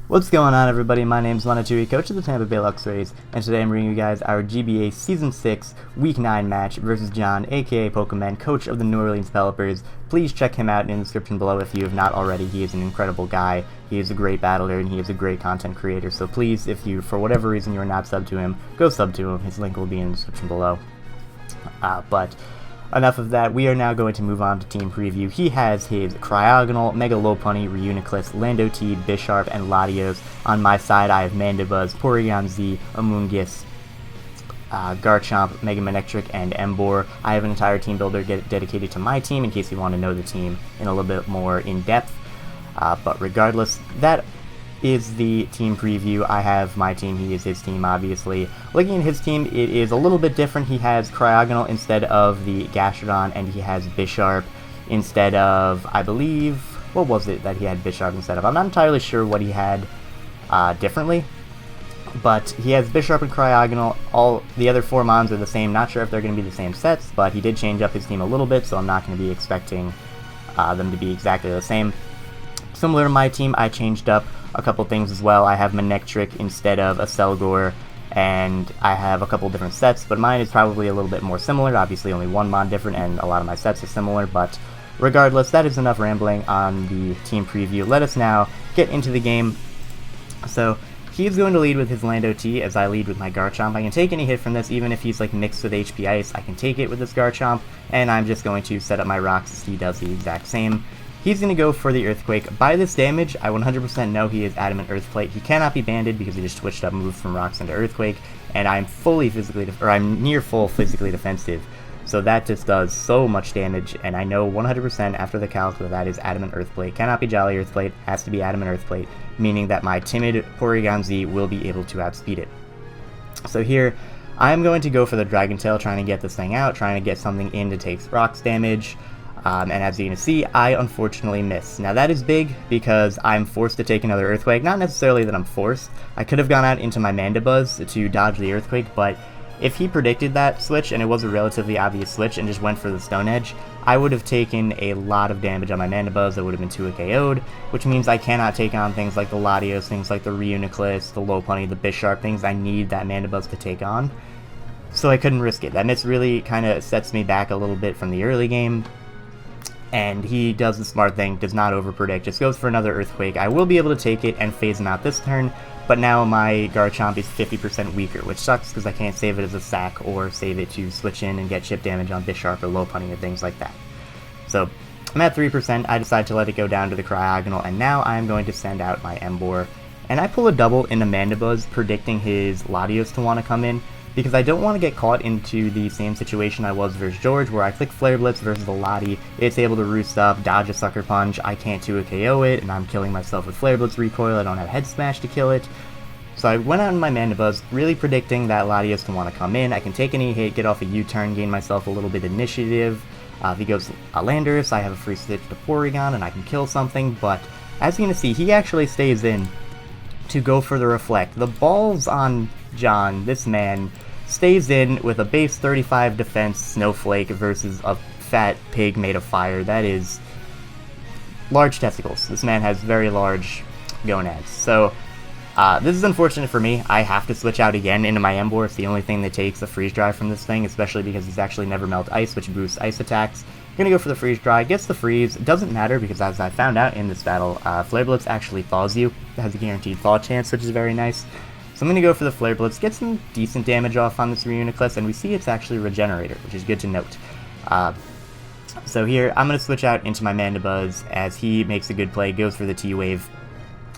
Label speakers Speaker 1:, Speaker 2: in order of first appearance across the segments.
Speaker 1: What's going on, everybody? My name's Lanatui, coach of the Tampa Bay Luxrays, and today I'm bringing you guys our GBA Season 6 Week 9 match versus John, aka Pokemon, coach of the New Orleans Pelippers. Please check him out in the description below if you have not already. He is an incredible guy, he is a great battler, and he is a great content creator. So please, if you, for whatever reason, you are not subbed to him, go sub to him. His link will be in the description below. But enough of that, we are now going to move on to team preview. He has his Cryogonal, Mega Lopunny, Reuniclus, Lando T, Bisharp, and Latios. On my side, I have Mandibuzz, Porygon Z, Amoonguss, Garchomp, Mega Manectric, and Emboar. I have an entire team builder dedicated to my team in case you want to know the team in a little bit more in depth. But regardless, that is the team preview. I have my team, he is his team, obviously. Looking at his team, it is a little bit different. He has Cryogonal instead of the Gastrodon, and he has Bisharp instead of, I believe, what was it that he had Bisharp instead of? I'm not entirely sure what he had differently, but he has Bisharp and Cryogonal. All the other four mons are the same. Not sure if they're going to be the same sets, but he did change up his team a little bit, so I'm not going to be expecting them to be exactly the same. Similar to my team, I changed up a couple things as well. I have Manectric instead of a Selgor, and I have a couple different sets, but mine is probably a little bit more similar. Obviously only one mon different, and a lot of my sets are similar, but regardless, that is enough rambling on the team preview. Let us now get into the game. So he's going to lead with his Lando T, as I lead with my Garchomp. I can take any hit from this, even if he's like mixed with HP Ice. I can take it with this Garchomp, and I'm just going to set up my rocks as he does the exact same. He's going to go for the Earthquake. By this damage, I 100% know he is Adamant Earthplate. He cannot be banded because he just switched up moves from Rocks into Earthquake, and I'm I'm near full physically defensive. So that just does so much damage, and I know 100% after the calc that is Adamant Earthplate. Cannot be Jolly Earthplate, has to be Adamant Earthplate, meaning that my timid Porygon Z will be able to outspeed it. So here, I'm going to go for the Dragon Tail, trying to get this thing out, trying to get something in to take Rocks damage. And as you can see, I unfortunately miss. Now that is big because I'm forced to take another Earthquake. Not necessarily that I'm forced. I could have gone out into my Mandibuzz to dodge the Earthquake, but if he predicted that switch, and it was a relatively obvious switch, and just went for the Stone Edge, I would have taken a lot of damage on my Mandibuzz. I would have been 2 KO'd, which means I cannot take on things like the Latios, things like the Reuniclus, the Lopunny, the Bisharp, things I need that Mandibuzz to take on. So I couldn't risk it. That miss really kind of sets me back a little bit from the early game. And he does the smart thing, does not overpredict, just goes for another Earthquake. I will be able to take it and phase him out this turn, but now my Garchomp is 50% weaker, which sucks because I can't save it as a sack or save it to switch in and get chip damage on Bisharp or Lopunny or things like that. So I'm at 3%, I decide to let it go down to the Cryogonal, and now I'm going to send out my Emboar. And I pull a double into Mandibuzz, predicting his Latios to want to come in, because I don't want to get caught into the same situation I was versus George, where I click Flare Blitz versus the Lati, it's able to roost up, dodge a Sucker Punch, I can't 2 KO it, and I'm killing myself with Flare Blitz recoil, I don't have Head Smash to kill it. So I went out in my Mandibuzz, really predicting that Latios to want to come in. I can take any hit, get off a U-turn, gain myself a little bit of initiative. If he goes Landorus, I have a free switch to Porygon, and I can kill something, but as you're going to see, he actually stays in to go for the Reflect. The balls on John, this man, stays in with a base 35 defense Snowflake versus a fat pig made of fire. That is large testicles. This man has very large gonads. So this is unfortunate for me. I have to switch out again into my Emboar. It's the only thing that takes a freeze dry from this thing, especially because it's actually never melt ice, which boosts ice attacks. I'm gonna go for the freeze dry, gets the freeze. It doesn't matter because as I found out in this battle, Flare Blitz actually thaws you. It has a guaranteed thaw chance, which is very nice. So I'm going to go for the Flare Blitz, get some decent damage off on this Reuniclus, and we see it's actually Regenerator, which is good to note. So here, I'm going to switch out into my Mandibuzz as he makes a good play, goes for the T-Wave,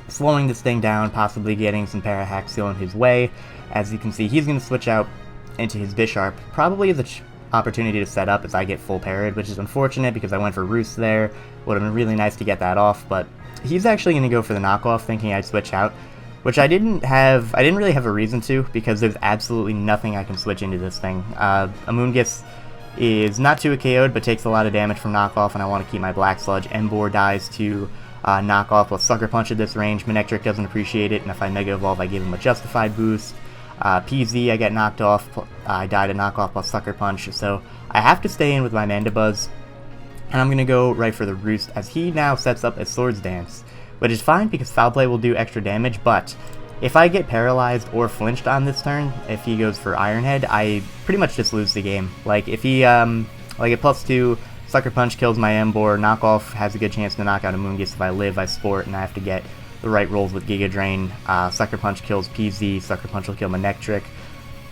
Speaker 1: slowing this thing down, possibly getting some Parahacks going his way. As you can see, he's going to switch out into his Bisharp, probably as an opportunity to set up as I get full parried, which is unfortunate because I went for Roost there. Would have been really nice to get that off, but he's actually going to go for the knockoff, thinking I'd switch out. Which I didn't really have a reason to, because there's absolutely nothing I can switch into this thing. Amoonguss is not 2 KO'd, but takes a lot of damage from knockoff, and I want to keep my Black Sludge. Emboar dies to knockoff plus Sucker Punch at this range. Manectric doesn't appreciate it, and if I Mega Evolve, I give him a Justified boost. PZ, I get knocked off, I die to knockoff plus Sucker Punch, so I have to stay in with my Mandibuzz, and I'm going to go right for the Roost, as he now sets up a Swords Dance, which is fine because foul play will do extra damage, but if I get paralyzed or flinched on this turn, if he goes for Iron Head, I pretty much just lose the game. Like, if he, like at +2, Sucker Punch kills my Emboar, Knockoff has a good chance to knock out a Moongus. If I live, I Sport, and I have to get the right rolls with Giga Drain. Sucker Punch kills PZ, Sucker Punch will kill Manectric.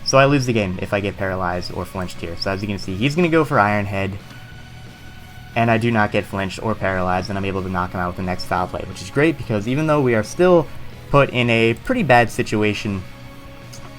Speaker 1: So I lose the game if I get paralyzed or flinched here. So as you can see, he's going to go for Iron Head, and I do not get flinched or paralyzed, and I'm able to knock him out with the next foul play, which is great because even though we are still put in a pretty bad situation,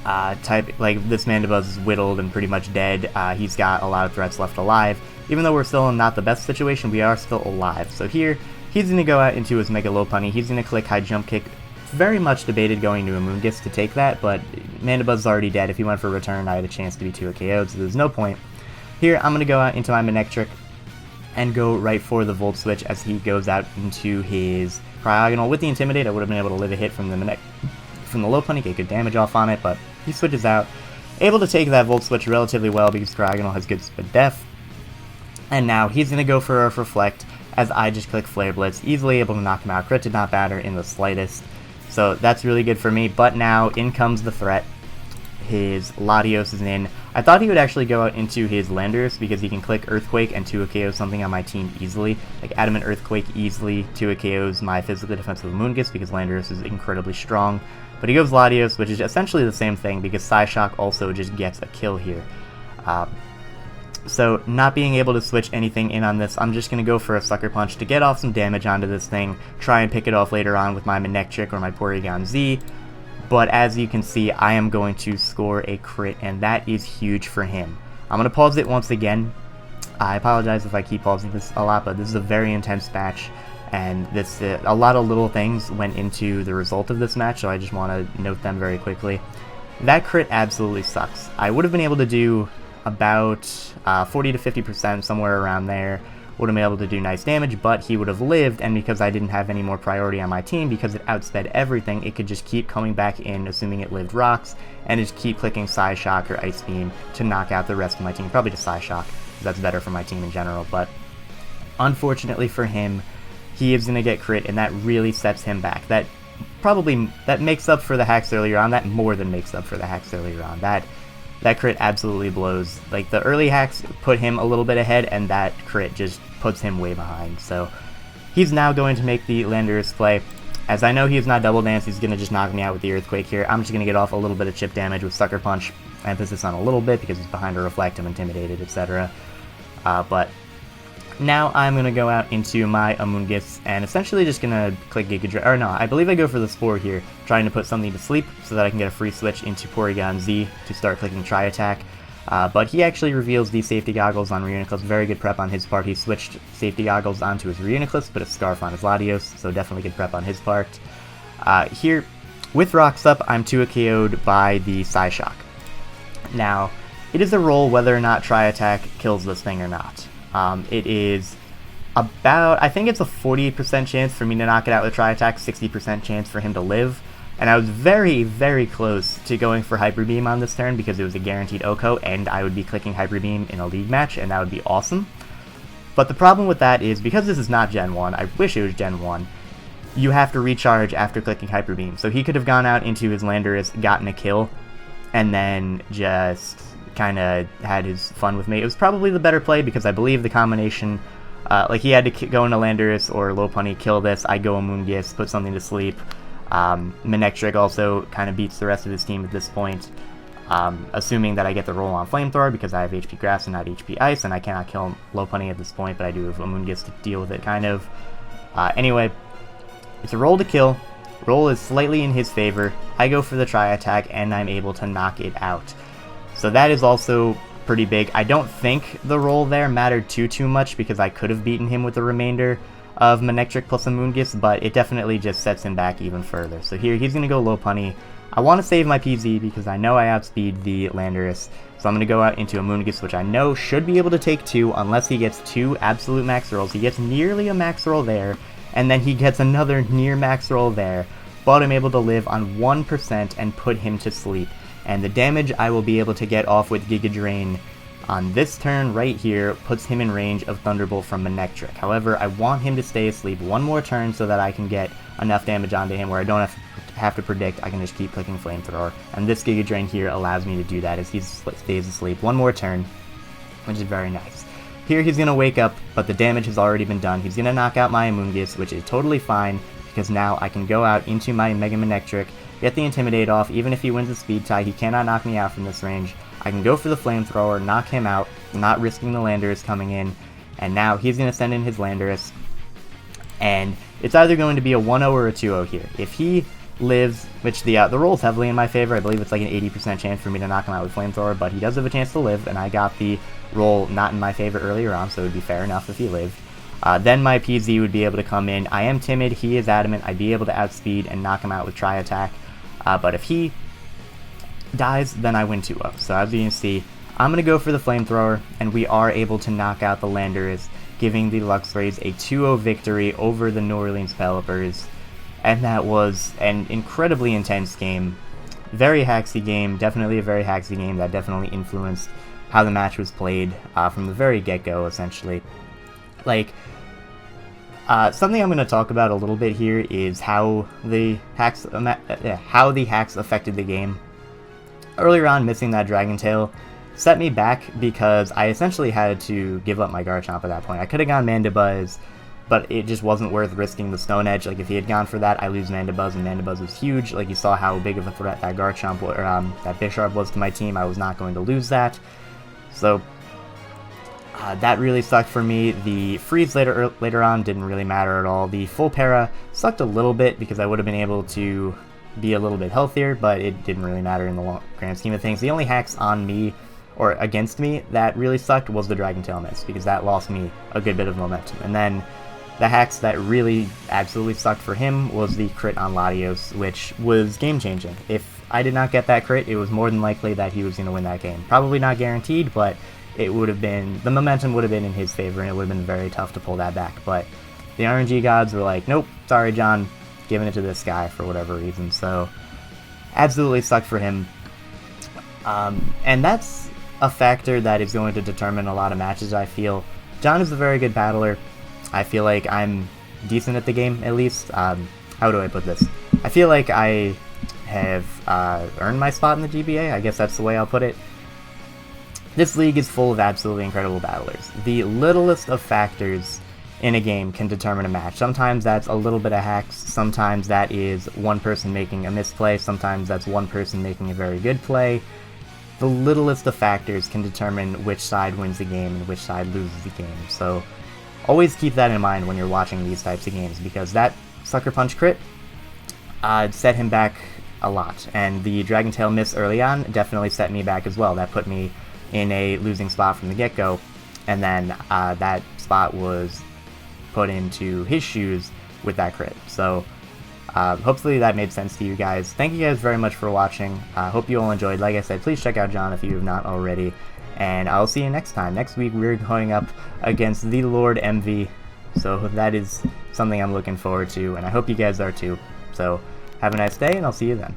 Speaker 1: like this Mandibuzz is whittled and pretty much dead, he's got a lot of threats left alive. Even though we're still in not the best situation, we are still alive. So here, he's going to go out into his Mega Lopunny, he's going to click High Jump Kick. Very much debated going to a Moongus to take that, but Mandibuzz is already dead. If he went for a return, I had a chance to be 2 KO'd, so there's no point. Here, I'm going to go out into my Manectric and go right for the Volt Switch as he goes out into his Cryogonal. With the Intimidate, I would have been able to live a hit from the Lopunny, get good damage off on it, but he switches out. Able to take that Volt Switch relatively well because Cryogonal has good Spit Def. And now he's going to go for a Reflect as I just click Flare Blitz, easily able to knock him out. Crit did not matter in the slightest. So that's really good for me, but now in comes the threat. His Latios is in. I thought he would actually go out into his Landorus because he can click Earthquake and 2-KO something on my team easily. Like Adamant Earthquake easily 2-KOs my physically defensive Moongus because Landorus is incredibly strong. But he goes Latios, which is essentially the same thing because Psyshock also just gets a kill here. So not being able to switch anything in on this, I'm just going to go for a Sucker Punch to get off some damage onto this thing, try and pick it off later on with my Manectric or my Porygon Z. But as you can see, I am going to score a crit, and that is huge for him. I'm going to pause it once again. I apologize if I keep pausing this a lot, but this is a very intense match, and this a lot of little things went into the result of this match, so I just want to note them very quickly. That crit absolutely sucks. I would have been able to do about 40 to 50%, somewhere around there. Would have been able to do nice damage, but he would have lived, and because I didn't have any more priority on my team, because it outsped everything, it could just keep coming back in, assuming it lived rocks, and just keep clicking Psyshock or Ice Beam to knock out the rest of my team. Probably just Psyshock, because that's better for my team in general, but unfortunately for him, he is going to get crit, and that really sets him back. That makes up for the hacks earlier on, that more than makes up for the hacks earlier on. That crit absolutely blows. Like, the early hacks put him a little bit ahead, and that crit just puts him way behind. So he's now going to make the Landorus play. As I know he is not Double Dance, he's going to just knock me out with the Earthquake here. I'm just going to get off a little bit of chip damage with Sucker Punch. Emphasis on a little bit because he's behind a Reflect, I'm intimidated, etc. But now I'm going to go out into my Amoonguss and essentially just going to click Giga Drain. Or no, I believe I go for the Spore here, trying to put something to sleep so that I can get a free switch into Porygon Z to start clicking Tri Attack. But he actually reveals the Safety Goggles on Reuniclus. Very good prep on his part. He switched Safety Goggles onto his Reuniclus, put a Scarf on his Latios, so definitely good prep on his part. Here, with Rocks up, I'm 2-KO'd by the Psyshock. Now, it is a roll whether or not Tri Attack kills this thing or not. It is about, I think it's a 40% chance for me to knock it out with Tri Attack, 60% chance for him to live. And I was very, very close to going for Hyper Beam on this turn because it was a guaranteed OHKO, and I would be clicking Hyper Beam in a league match, and that would be awesome. But the problem with that is, because this is not Gen 1, I wish it was Gen 1, you have to recharge after clicking Hyper Beam. So he could have gone out into his Landorus, gotten a kill, and then just kind of had his fun with me. It was probably the better play because I believe the combination, like he had to go into Landorus or Lopunny, kill this, I go Amoonguss, put something to sleep. Manectric also kind of beats the rest of his team at this point, assuming that I get the roll on Flamethrower because I have HP Grass and not HP Ice, and I cannot kill Lopunny at this point, but I do have Amoonguss to deal with it, kind of. Anyway, it's a roll to kill. Roll is slightly in his favor. I go for the Tri Attack, and I'm able to knock it out. So that is also pretty big. I don't think the roll there mattered too much because I could have beaten him with the remainder of Manectric plus Amoonguss, but it definitely just sets him back even further. So here, he's going to go Lopunny. I want to save my PZ because I know I outspeed the Landorus, so I'm going to go out into Amoonguss, which I know should be able to take 2 unless he gets 2 absolute max rolls. He gets nearly a max roll there, and then he gets another near max roll there, but I'm able to live on 1% and put him to sleep. And the damage I will be able to get off with Giga Drain on this turn right here puts him in range of Thunderbolt from Manectric. However, I want him to stay asleep one more turn so that I can get enough damage onto him where I don't have to predict. I can just keep clicking Flamethrower. And this Giga Drain here allows me to do that as he stays asleep one more turn, which is very nice. Here he's going to wake up, but the damage has already been done. He's going to knock out my Amoonguss, which is totally fine, because now I can go out into my Mega Manectric, get the Intimidate off. Even if he wins the Speed Tie, he cannot knock me out from this range. I can go for the Flamethrower, knock him out, not risking the Landorus coming in, and now he's going to send in his Landorus, and it's either going to be a 1-0 or a 2-0 here. If he lives, which the roll's heavily in my favor, I believe it's like an 80% chance for me to knock him out with Flamethrower, but he does have a chance to live, and I got the roll not in my favor earlier on, so it would be fair enough if he lived. Then my PZ would be able to come in. I am timid, he is adamant, I'd be able to outspeed and knock him out with Tri-Attack, but if he dies, then I win 2-0. So as you can see, I'm going to go for the Flamethrower, and we are able to knock out the Landorus, giving the Luxrays a 2-0 victory over the New Orleans Pelippers. And that was an incredibly intense game. Very hacksy game, definitely a very hacksy game that definitely influenced how the match was played from the very get-go, essentially. Like, something I'm going to talk about a little bit here is how the hacks affected the game. Earlier on, missing that Dragon Tail set me back because I essentially had to give up my Garchomp at that point. I could have gone Mandibuzz, but it just wasn't worth risking the Stone Edge. Like, if he had gone for that, I lose Mandibuzz, and Mandibuzz was huge. Like, you saw how big of a threat that Garchomp or that Bisharp was to my team. I was not going to lose that. So that really sucked for me. The freeze later on didn't really matter at all. The full para sucked a little bit because I would have been able to be a little bit healthier, but it didn't really matter in the grand scheme of things. The only hacks on me, or against me, that really sucked was the Dragon Tail miss, because that lost me a good bit of momentum. And then the hacks that really absolutely sucked for him was the crit on Latios, which was game-changing. If I did not get that crit, it was more than likely that he was going to win that game. Probably not guaranteed, but it would have been, the momentum would have been in his favor, and it would have been very tough to pull that back. But the RNG gods were like, nope, sorry John, giving it to this guy for whatever reason. So absolutely sucked for him. And that's a factor that is going to determine a lot of matches, I feel. John is a very good battler. I feel like I'm decent at the game, at least. How do I put this? I feel like I have earned my spot in the GBA. I guess that's the way I'll put it. This league is full of absolutely incredible battlers. The littlest of factors in a game can determine a match. Sometimes that's a little bit of hacks, sometimes that is one person making a misplay, sometimes that's one person making a very good play. The littlest of factors can determine which side wins the game and which side loses the game. So always keep that in mind when you're watching these types of games, because that Sucker Punch crit set him back a lot, and the Dragon Tail miss early on definitely set me back as well. That put me in a losing spot from the get-go, and then that spot was put into his shoes with that crit. So hopefully that made sense to you guys. Thank you guys very much for watching. Hope you all enjoyed. Like I said, please check out John if you have not already, and I'll see you next time. Next week we're going up against the Lord MV, so that is something I'm looking forward to, and I hope you guys are too. So have a nice day, and I'll see you then.